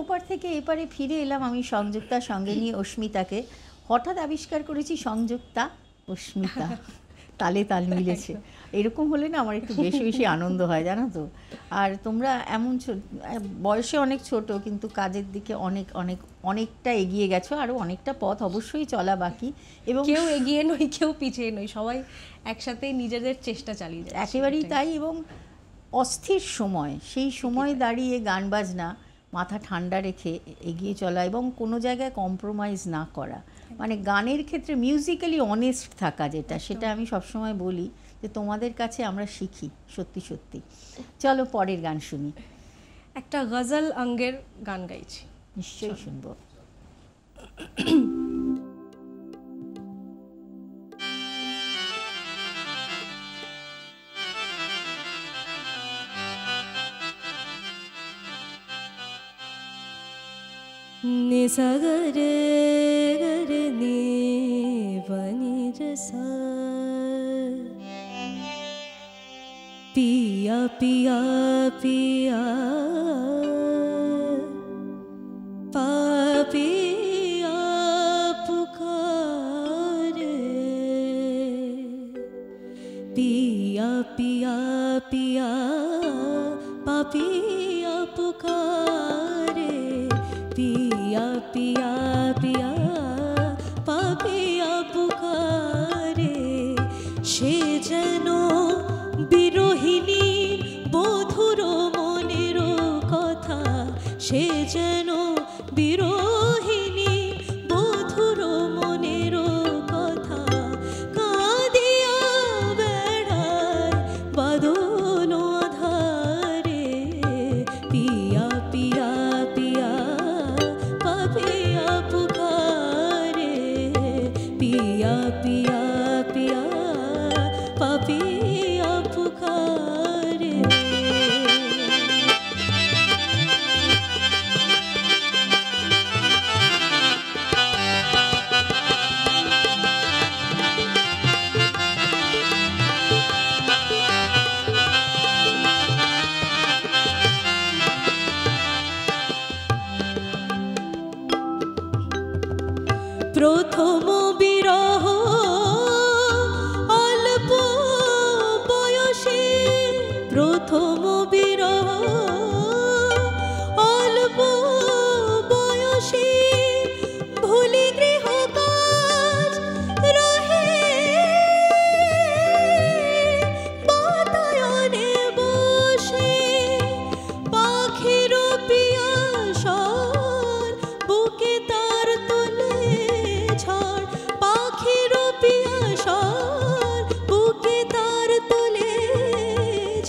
ওপার থেকে এপারে ফিরে এলাম আমি সংযুক্তার সঙ্গে নিয়ে অস্মিতাকে। হঠাৎ আবিষ্কার করেছি সংযুক্তা অস্মিতা, তালে তাল মিলেছে। এরকম হলে না আমার একটু বেশি বেশি আনন্দ হয়, জানো তো। আর তোমরা এমন বয়সে অনেক ছোট, কিন্তু কাজের দিকে অনেক অনেক অনেকটা এগিয়ে গেছো। আরও অনেকটা পথ অবশ্যই চলা বাকি, এবং কেউ এগিয়ে নই, কেউ পিছিয়ে নই, সবাই একসাথে নিজেদের চেষ্টা চালিয়ে যায়। একেবারেই তাই। এবং অস্থির সময়, সেই সময় দাঁড়িয়ে গান বাজনা মাথা ঠান্ডা রেখে এগিয়ে চলা এবং কোনো জায়গায় কম্প্রোমাইজ না করা, মানে গানের ক্ষেত্রে মিউজিক্যালি অনেস্ট থাকা, যেটা সেটা আমি সবসময় বলি যে তোমাদের কাছে আমরা শিখি সত্যি সত্যি। চলো পরের গান শুনি। একটা গজল অঙ্গের গান গাইছি, নিশ্চয়ই শুনবো। निसगरे गरे नि वनि रसा पिया पिया पिया पापिया पुकारे पिया पिया पिया पापिया पुकारे पिया पिया पिया पापिया पुकारे সে যেন বিরহিণী বধুর মনের কথা, সে যেন বিরহিণী বধুর মনের কথা কাঁদিয়া বেড়ায় বাদল আধারে পিয়া পিয়া পিয়া পাপিয়া পুকারে পিয়া পিয়া পিয়া পাপিয়া পুকারে। প্রথম বিরহ অল্প বয়সে, প্রথম বিরহ অল্প বয়সে ভুলি গৃহ কাজ রহে বাতায়নে বসে পাখির পিয়াসর বুকে তার তোলে ঝড়, পাখির পিয়াসর বুকে তার তোলে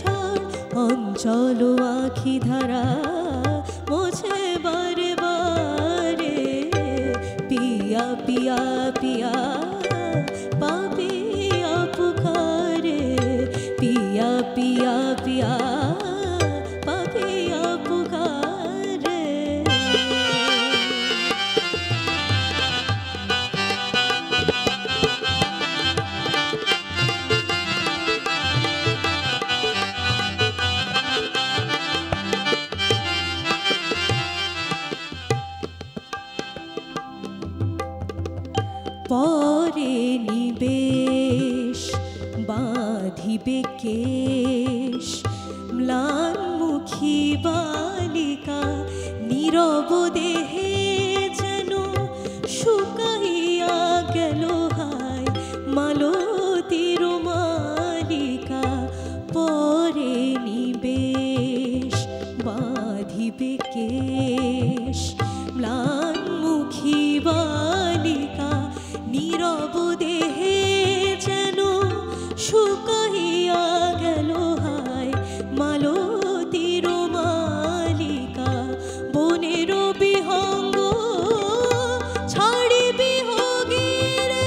ঝড় অঞ্চল আখি ধারা মোছে বারে বারে পিয়া পিয়া পিয়া পাপিয়া পুকারে পিয়া পিয়া পিয়া পাপিয়া পুকারে। পরে নিবেশ বাঁধিবে কেশ ম্লানমুখী বালিকা নীরব দেহে যেন শুকাইয়া গেল হায় মালতীর মালিকা। পরে নিবেশ বাঁধিবে কেশ ম্লানমুখী বালিকা নীরব দেহে যেন শুকাইয়া গেল হায় মালতীর মালিকা। বনের বিহঙ্গ ছাড়ি বিহগিরে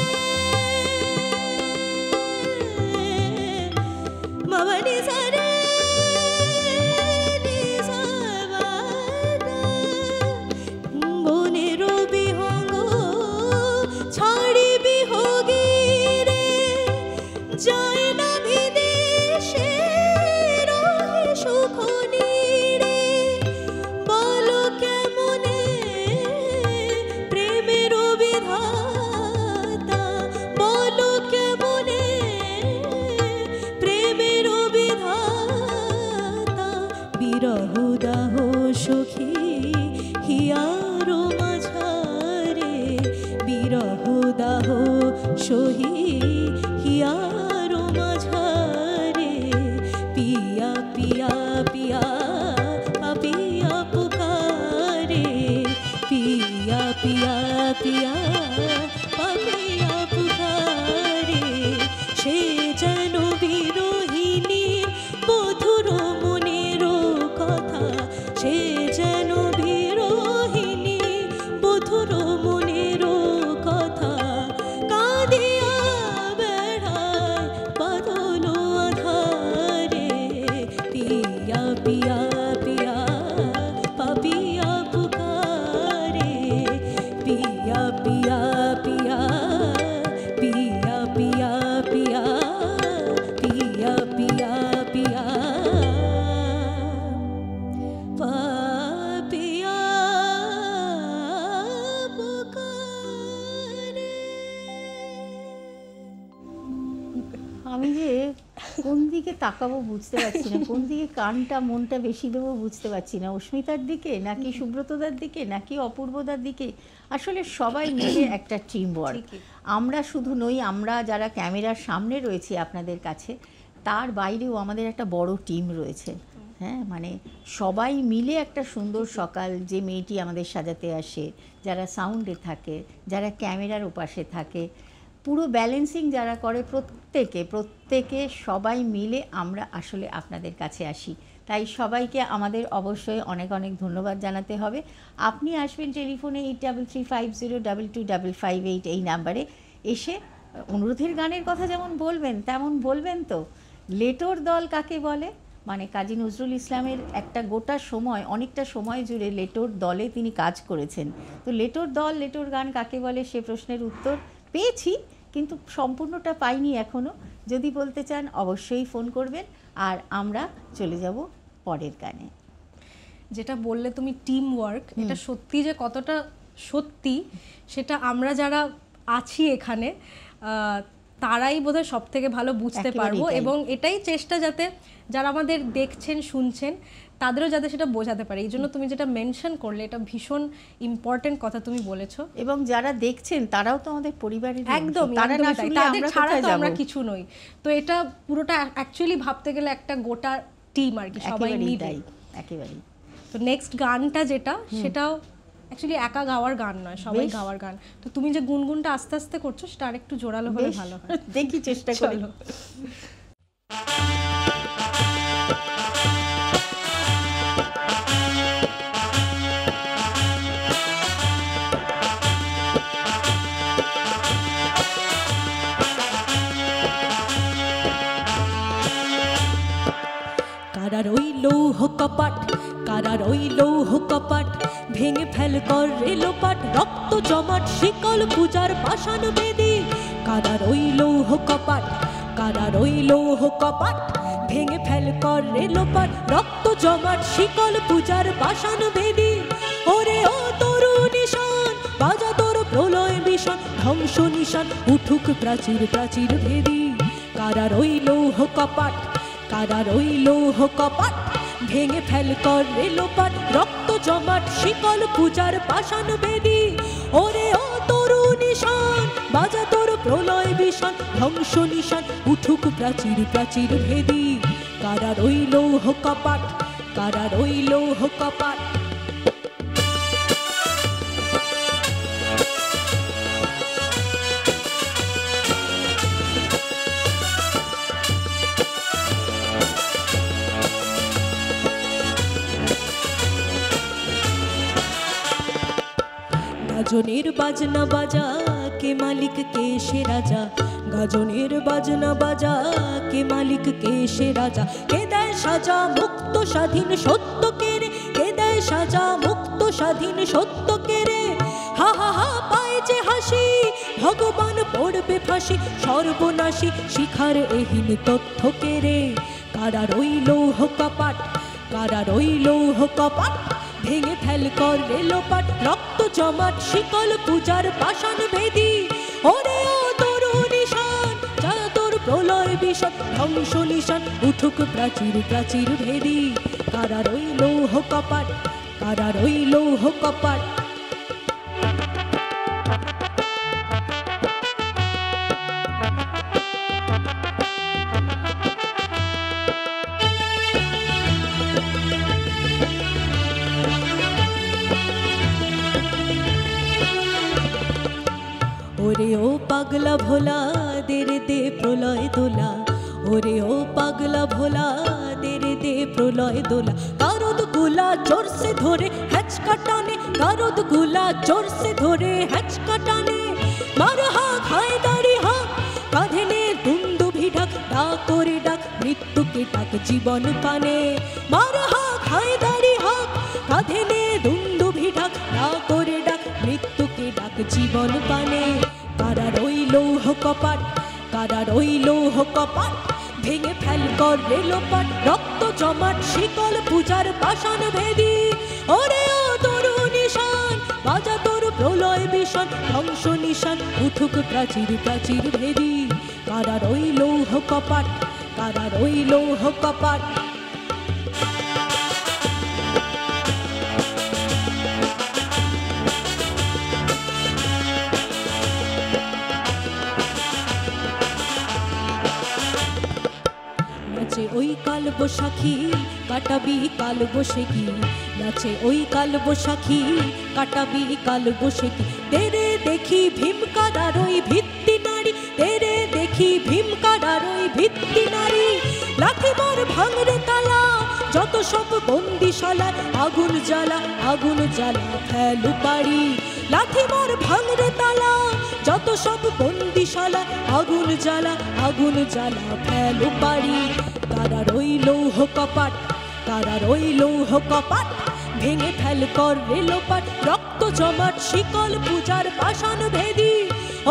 মাবানি সারে বনের বিহঙ্গ ছাড়ি বিহগিরে যায় না বিদেশে রহে সুখ নীড়ে বলো কেমন যেন বিরোহিণীর মধুর মনের কথা, সে যেন বিরোহিণী মধুর মনের কথা, কাঁদিয়া বেড়ায় বাদল আধারে, পিয়া পিয়া পিয়া পাপিয়া পুকারে, পিয়া পিয়া পিয়া পিয়া পিয়া পিয়া পিয়া পিয়া পিয়া পাপিয়া পুকারে। আমি যে কোন দিকে তাকাবো বুঝতে পারছি না, কোন দিকে কানটা মনটা বেশি দেবো বুঝতে পারছি না, অস্মিতার দিকে নাকি সুব্রতদার দিকে নাকি অপূর্বদার দিকে। আসলে সবাই মিলে একটা টিম ওয়ার্ক। আমরা শুধু নই, আমরা যারা ক্যামেরার সামনে রয়েছি আপনাদের কাছে, তার বাইরেও আমাদের একটা বড় টিম রয়েছে। হ্যাঁ, মানে সবাই মিলে একটা সুন্দর সকাল, যে মেয়েটি আমাদের সাজাতে আসে, যারা সাউন্ডে থাকে, যারা ক্যামেরার ওপাশে থাকে, পুরো ব্যালেন্সিং যারা করে, প্রত্যেকে সবাই মিলে আমরা আসলে আপনাদের কাছে আসি। তাই সবাইকে আমাদের অবশ্যই অনেক অনেক ধন্যবাদ জানাতে হবে। আপনি আসবেন টেলিফোনে 8335022558 এই নাম্বারে এসে অনুরোধের গানের কথা যেমন বলবেন তেমন বলবেন তো। লেটোর দল কাকে বলে, মানে কাজী নজরুল ইসলামের একটা গোটা সময়, অনেকটা সময় জুড়ে লেটোর দলে তিনি কাজ করেছেন। তো লেটোর দল, লেটোর গান কাকে বলে সে প্রশ্নের উত্তর পেয়েছি, কিন্তু সম্পূর্ণটা পাইনি এখনও। যদি বলতে চান অবশ্যই ফোন করবেন, আর আমরা চলে যাব পরের গানে। যেটা বললে তুমি টিম ওয়ার্ক, এটা সত্যি যে কতটা সত্যি সেটা আমরা যারা আছি এখানে তারাই বোধহয় সব থেকে ভালো বুঝতে পারবো। এবং এটাই চেষ্টা যাতে যারা আমাদের দেখছেন শুনছেন তাদেরও যাতে সেটা বোঝাতে পারে। এই জন্য তুমি যেটা মেনশন করলে এটা ভীষণ ইম্পর্টেন্ট কথা তুমি বলেছো। এবং যারা দেখছেন তারাও তো আমাদের পরিবারের একদম, তাদের ছাড়া তো আমরা কিছু নই। তো এটা পুরোটা অ্যাকচুয়ালি ভাবতে গেলে একটা গোটা টিম আর কি, সবাই মিলে একেবারেই। তো নেক্সট গানটা যেটা, সেটাও অ্যাকচুয়ালি একা গাওয়ার গান নয়, সবাই গাওয়ার গান। তো তুমি যে গুনগুনটা আস্তে আস্তে করছো সেটা আরেকটু জোরালো হলে ভালো হয়। দেখি চেষ্টা করি। কারা রইল কপাট, কারা রইল কপাট, ভেঙে ফেল কর রেলোপাট, রক্ত জমাট শিকল পূজার পাষাণ বেদি। কারা রইল কপাট, কারা রইল কপাট, ভেঙে ফেল কর রেলোপাট, রক্ত জমাট শিকল পূজার পাষাণ বেদি। ওরে ও তরু নিশান, বাজা তোর প্রলয় বিষণ, ধ্বংস নিশান উঠুক প্রাচীর প্রাচীর ভেদি। কারা রইল কপাট, কারা রইল কপাট, ভেঙে ফেল কর রেলোপাট, রক্ত জমাট শিকল পূজার পাষাণ বেদি। ওরে ও তরু নিশান, বাজা তোর প্রলয় বিষণ, ধ্বংস নিশান উঠুক প্রাচীর প্রাচীর ভেদি। কারা রইল কপাট, কারা রইল কপাট। গাজনের বাজনা বাজা, কে মালিক কে সে রাজা, গাজনের বাজনা বাজা, কে মালিক কে সে রাজা। কে দেয় সাজা মুক্ত স্বাধীন সত্য কে রে, কে দেয় সাজা মুক্ত স্বাধীন সত্য কে রে। হা হা হা পায় যে হাসি, ভগবান পড়বে ফাঁসি, সর্বনাশী শিখার এহীন তথ্য কে রে। কারা রইল কপাট, কারা রইল কপাট, ভেঙে ফেল কর রেলোপাট, রক্ত জমাট শিকল পূজার পাষাণ বেদি। ওরে ও তরু নিশান, যা তোর প্রলয় বিষণ, ধ্বংস নিশান উঠুক প্রাচীর প্রাচীর ভেদি। কারা রইল কপাট, কারা রইল কপাট। ওরে ও পাগলা ভোলা, দে রে দে প্রলয় দোলা, ওরে ও পাগলা ভোলা দে রে দে প্রলয় দোলা গারদ গুলা জোর সে ধরে হ্যাচকা টানে গারদ গুলা জোর সে ধরে হ্যাচকা টানে মার হাক হায়দারি হাক কাঁধে নে দুন্দুভি ঢাক ডাক করে ডাক মৃত্যুকে ডাক জীবন পানে মার হাক হায়দারি হাক কাঁধে নে দুন্দুভি ঢাক ডাক করে ডাক মৃত্যুকে ডাক জীবন পানে কারা রইল কপাট কারা রইল কপাট ভেঙে ফেল কর রেলোপাট রক্ত জমাট শিকল পূজার পাষাণ ভেদি ওরে ও তরু নিশান বাজা তোর প্রলয় বিষণ ধ্বংস নিশান উঠুক প্রাচীর প্রাচীর ভেদি কারা রইল কপাট কারা রইল কপাট নাচে ওই কাল বৈশাখী কাটাবি কাল বসেকি নাচে ওই কাল বৈশাখী কাটাবি কাল বসেকি তেরে দেখি ভীম কাদার ওই ভিত্তি নারী তেরে দেখি ভীম কাদার ওই ভিত্তি নারী লাঠি মার ভাঙরে তালা যত সব বন্দিশালা আগুন জ্বালা ফেলু পারি লাঠি মার ভাঙরে তালা যত সব বন্দিশালা আগুন জ্বালা ফেলু পারি কারা রইল কপাট কারা রইল কপাট ভেঙে ফেল কর রেলোপাট রক্ত জমাট শিকল পূজার পাষাণ ভেদি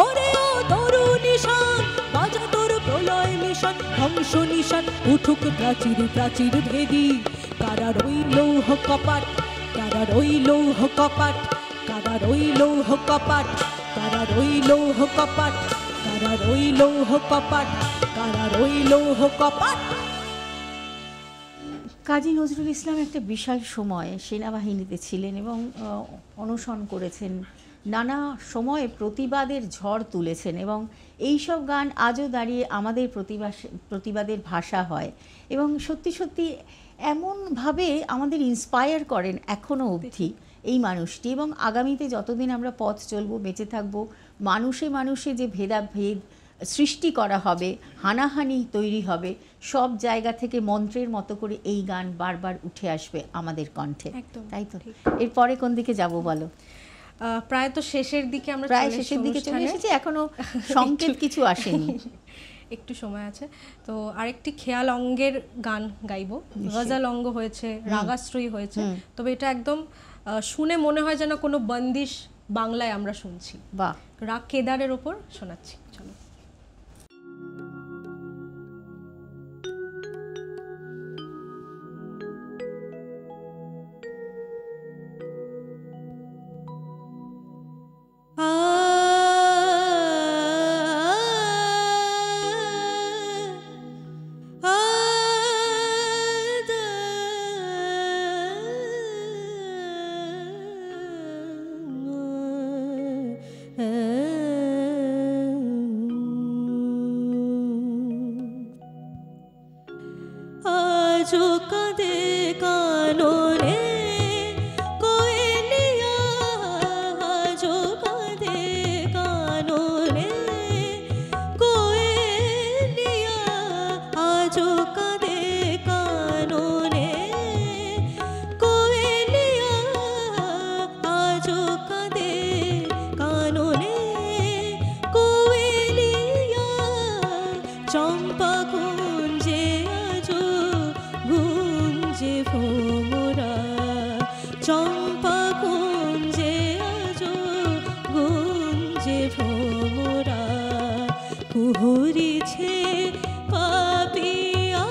ওরে ও তরু নিশান বাজা তোর প্রলয় মিশন ধ্বংস নিশান উঠুক প্রাচীর প্রাচীর ভেদি কারা রইল কপাট কারা রইল কপাট কারা রইল কপাট কারা রইল কপাট কারা রইল কপাট কারা রইল কপাট কাজী নজরুল ইসলাম একটা বিশাল সময় সেনাবাহিনীতে ছিলেন এবং অনশন করেছেন, নানা সময়ে প্রতিবাদের ঝড় তুলেছেন এবং এই সব গান আজও দাঁড়িয়ে আমাদের প্রতিবাদের ভাষা হয় এবং সত্যি সত্যি এমনভাবে আমাদের ইন্সপায়ার করেন এখনও অবধি এই মানুষটি। এবং আগামীতে যতদিন আমরা পথ চলবো, বেঁচে থাকবো, মানুষে মানুষে যে ভেদাভেদ সৃষ্টি করা হবে, হানাহানি তৈরি হবে, সব জায়গা থেকে মন্ত্রের মতো করে এই গান বারবার উঠে আসবে আমাদের কণ্ঠে, তাই তো? এরপরে কোন দিকে যাব বলো? প্রায় তো শেষের দিকে আমরা প্রায় শেষের দিকে চলে এসেছি, এখনো সংকেত কিছু আসেনি, একটু সময় আছে। তো আরেকটি খেয়াল অঙ্গের গান গাইবো, গজল অঙ্গ হয়েছে, রাগাশ্রয়ী হয়েছে, তবে এটা একদম শুনে মনে হয় যেন কোনো বন্দিশ বাংলায় আমরা শুনছি। বাহ! রাগ কেদারের ওপর শোনাচ্ছি, চলো। আজো কাঁদে কাননে কোয়েলিয়া, আজো কাঁদে কাননে কোয়েলিয়া, আজো কাঁদে কাননে কোয়েলিয়া, আজো কাঁদে কাননে কোয়েলিয়া, চম্পা কুঞ্জে আজো গুঞ্জে ভোমরা, চম্পা কুঞ্জে আজো গুঞ্জে ভোমরা, কুহুরিছে পাপিয়া,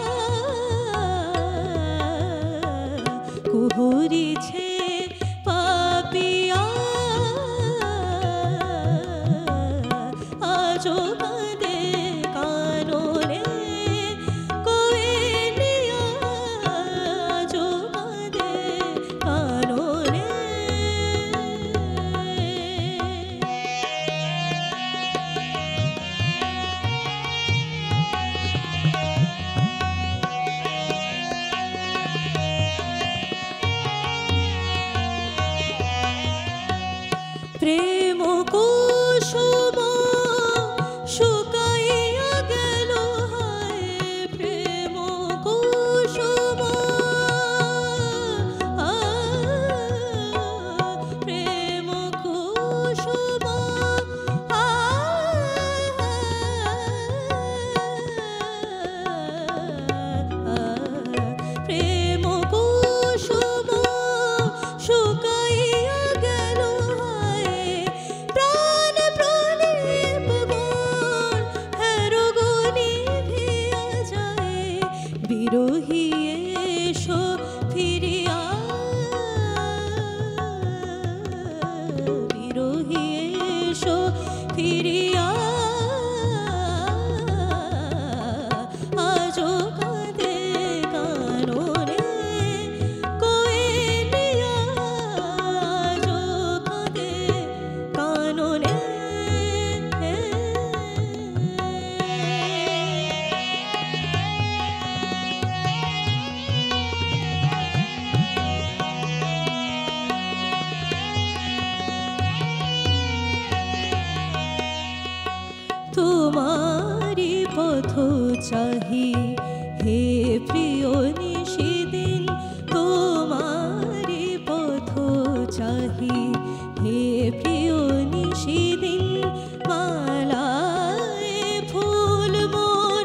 কুহুরিছে পাপিয়া, আজো কাঁদে কাননে আজো কাঁদে কাননে কোয়েলিয়া আজো কাঁদে কাননে তোমারি পথ চাহি হে প্রিয় নিশিদিন তোমারি পথ চাহি হে প্রিয় নিশিদিন মালায় ফুল মোর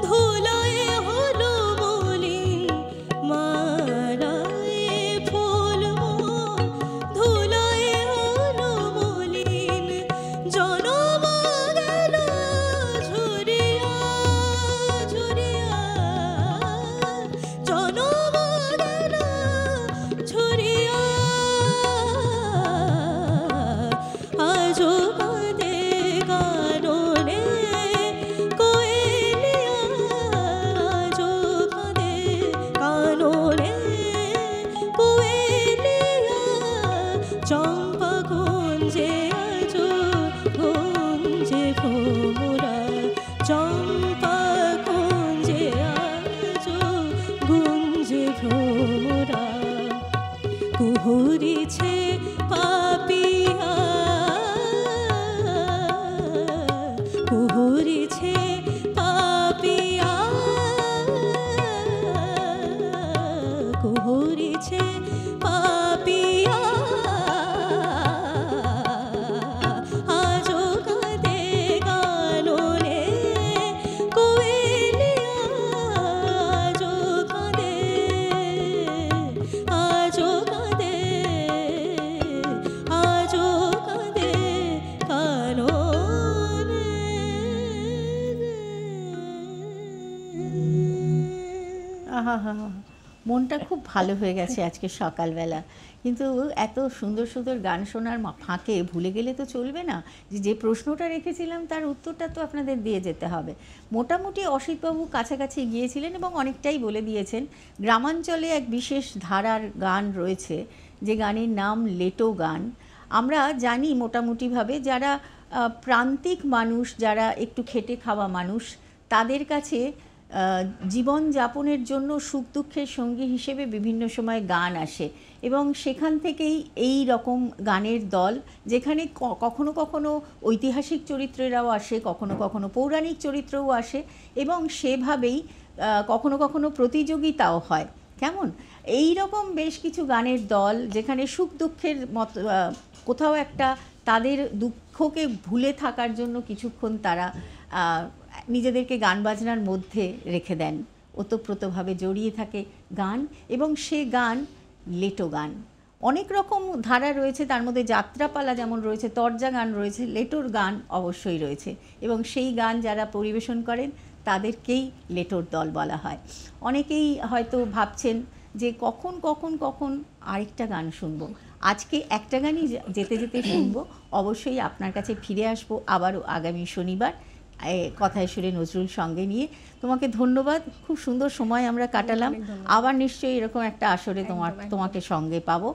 ধুলায় হলো মলিন মালায় ফুল মোর ধুলায় হলো মলিন জনম গেল ঝরিয়া ঝরিয়া জনম গেল ঝরিয়া আজো কাঁদে কাননে কোয়েলিয়া আজো কাঁদে কাননে কোয়েলিয়া চম্পা গুঞ্জে আজো গুঞ্জে ভোমরা চম্পা গুঞ্জে আজো গুঞ্জে ভোমরা কুহুরিছে পাপিয়া কুহুরিছে পাপিয়া কুহুরিছে পাপিয়া আজো কাঁদে কাননে কোয়েলিয়া আজো কাঁদে আজো কাঁদে আজো কাঁদে কাননে আহা হা, মনটা খুব ভালো হয়ে গেছে আজকে সকালবেলা। কিন্তু এত সুন্দর সুন্দর গান শোনার ফাঁকে ভুলে গেলে তো চলবে না যে যে প্রশ্নটা রেখেছিলাম তার উত্তরটা তো আপনাদের দিয়ে যেতে হবে। মোটামুটি অসিতবাবু কাছাকাছি গিয়েছিলেন এবং অনেকটাই বলে দিয়েছেন। গ্রামাঞ্চলে এক বিশেষ ধারার গান রয়েছে যে গানের নাম লেটো গান। আমরা জানি মোটামুটিভাবে যারা প্রান্তিক মানুষ, যারা একটু খেটে খাওয়া মানুষ, তাদের কাছে জীবনযাপনের জন্য সুখ দুঃখের সঙ্গী হিসেবে বিভিন্ন সময় গান আসে এবং সেখান থেকেই এই রকম গানের দল, যেখানে কখনো কখনো ঐতিহাসিক চরিত্রেরাও আসে, কখনো কখনো পৌরাণিক চরিত্রও আসে এবং সেভাবেই কখনো কখনো প্রতিযোগিতাও হয়। কেমন এই রকম বেশ কিছু গানের দল, যেখানে সুখ দুঃখের মতো কোথাও একটা তাদের দুঃখকে ভুলে থাকার জন্য কিছুক্ষণ তারা নিজেদেরকে গান বাজনার মধ্যে রেখে দেন, ওতপ্রোতভাবে জড়িয়ে থাকে গান, এবং সে গান লেটো গান। অনেক রকম ধারা রয়েছে, তার মধ্যে যাত্রাপালা যেমন রয়েছে, তরজা গান রয়েছে, লেটোর গান অবশ্যই রয়েছে এবং সেই গান যারা পরিবেশন করেন তাদেরকেই লেটোর দল বলা হয়। অনেকেই হয়তো ভাবছেন যে কখন কখন কখন আরেকটা গান শুনবো। আজকে একটা গানই যেতে যেতে শুনবো, অবশ্যই আপনার কাছে ফিরে আসবো আবারও আগামী শনিবার কথায় সুরে নজরুল সঙ্গে নিয়ে। তোমাকে ধন্যবাদ, খুব সুন্দর সময় আমরা কাটালাম। আবার নিশ্চয়ই এরকম একটা আসরে তোমাকে সঙ্গে পাবো।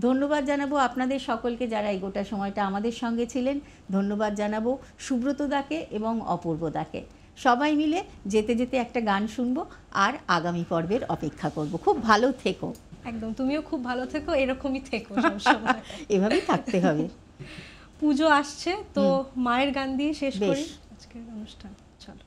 ধন্যবাদ জানাবো আপনাদের সকলকে যারা এই গোটা সময়টা আমাদের সঙ্গে ছিলেন। ধন্যবাদ জানাবো সুব্রত দাকে এবং অপূর্ব দাকে। সবাই মিলে যেতে যেতে একটা গান শুনবো আর আগামী পর্বের অপেক্ষা করব। খুব ভালো থেকো। একদম, তুমিও খুব ভালো থেকো, এরকমই থেকো সবসময়। এভাবেই থাকতে হবে। পুজো আসছে তো, মায়ের গান দিয়ে শেষ করি আজকের অনুষ্ঠান। চলো।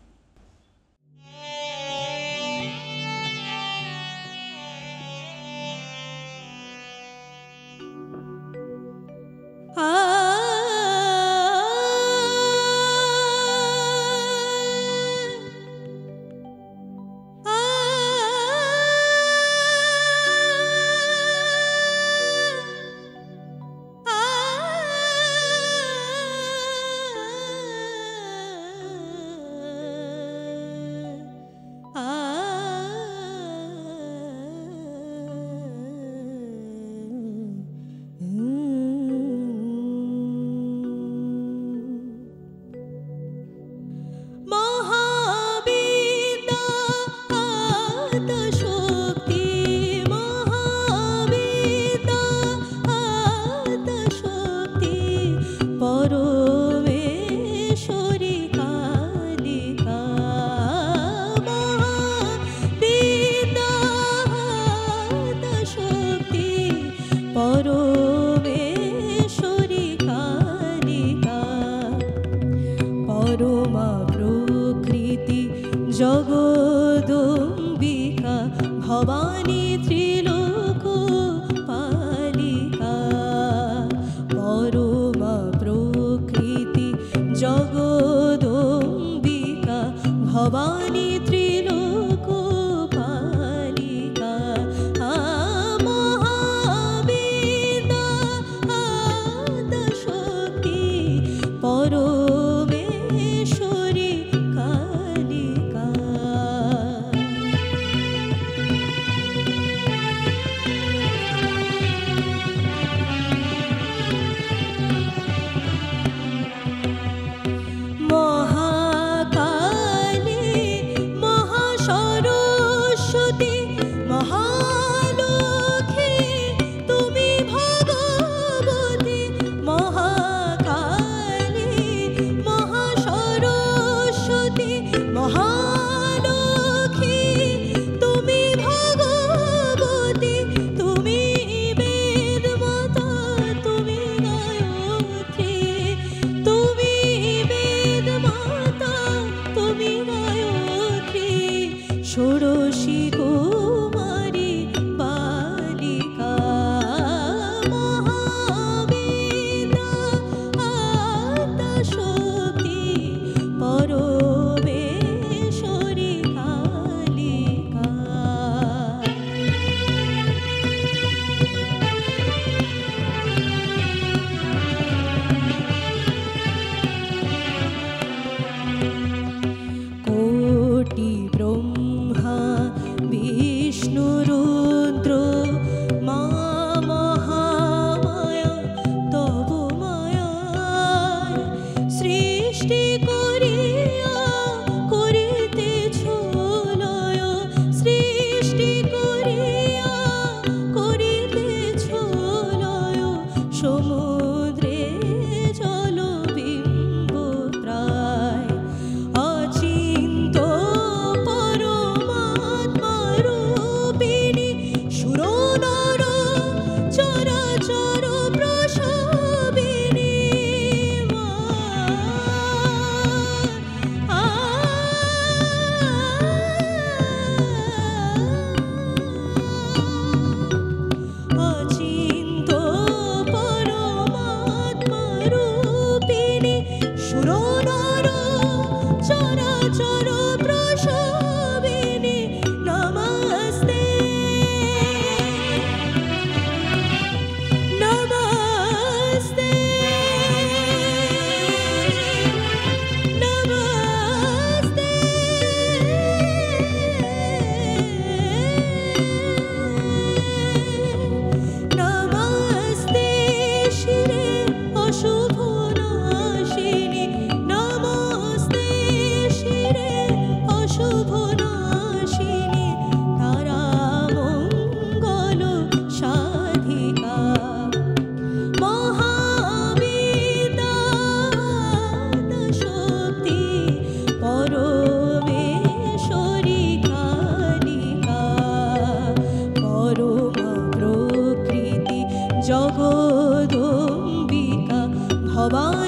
ষোড়শী কুমারী বালিকা মহাবীণা আদ্যাশক্তি পরমেশ্বরী কালিকা। কোটি ব্রহ্মা বিষ্ণু রুদ্র মা মহামায়া তব মায়ায় সৃষ্টি করিয়া করিতেছ লয়, সৃষ্টি করিয়া করিতেছ লয়, সমুদ্রে জলবিম্ব প্রায় অচিন্ত পরমাত্মা রূপিণী সুরনর চরাচর প্রসবিনী মা। অচিন্ত পরমাত্মা রূপিণী সুরনর চরাচর প্রসবিনী নমস্তে নমস্তে নমস্তে। নমস্তে শিরে অশুভ নাশিনী, নমস্তে শিরে অশুভ নাশিনী, তারা মঙ্গল সাধিকা মহাবীণা শক্তি পরমেশ্বরী কালিকা পরমা প্রকৃতি জগদম্বিকা ভবানী